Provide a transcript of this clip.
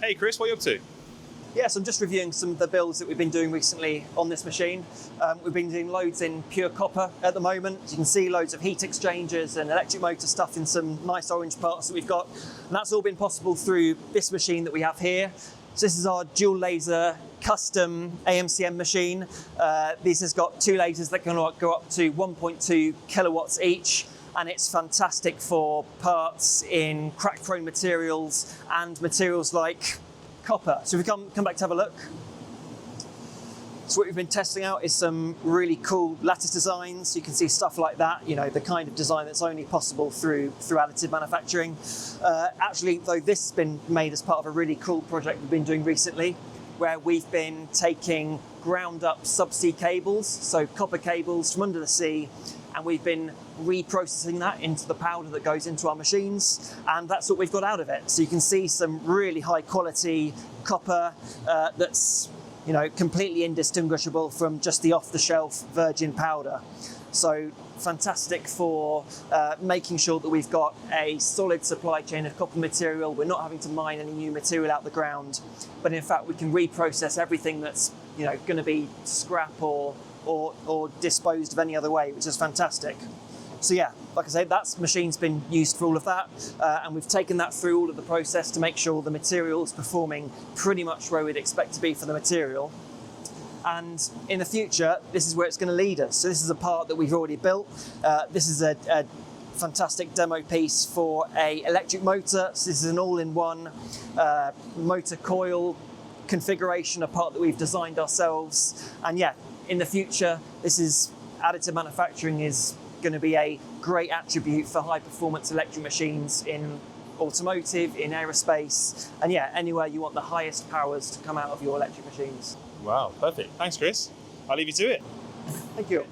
Hey Chris, what are you up to? Yes, I'm just reviewing some of the builds that we've been doing recently on this machine. We've been doing loads in pure copper at the moment. You can see loads of heat exchangers and electric motor stuff in some nice orange parts that we've got. And that's all been possible through this machine that we have here. So this is our dual laser custom AMCM machine. This has got two lasers that can go up to 1.2 kilowatts each. And it's fantastic for parts in crack prone materials and materials like copper. So if we come back to have a look. So what we've been testing out is some really cool lattice designs. You can see stuff like that, you know, the kind of design that's only possible through additive manufacturing. Actually, though, this has been made as part of a really cool project we've been doing recently, where we've been taking ground up subsea cables, so copper cables from under the sea, and we've been reprocessing that into the powder that goes into our machines, and that's what we've got out of it. So you can see some really high quality copper that's, you know, completely indistinguishable from just the off-the-shelf virgin powder. So fantastic for making sure that we've got a solid supply chain of copper material. We're not having to mine any new material out the ground, but in fact we can reprocess everything that's, you know, going to be scrap or disposed of any other way, which is fantastic. So yeah, like I say, that machine's been used for all of that, and we've taken that through all of the process to make sure the material is performing pretty much where we'd expect to be for the material. And in the future, this is where it's going to lead us. So this is a part that we've already built. This is a fantastic demo piece for a electric motor. So this is an all-in-one motor coil configuration, a part that we've designed ourselves. And yeah, in the future, this is additive manufacturing is going to be a great attribute for high performance electric machines in automotive, in aerospace, and yeah, anywhere you want the highest powers to come out of your electric machines. Wow, perfect. Thanks Chris. I'll leave you to it. Thank you.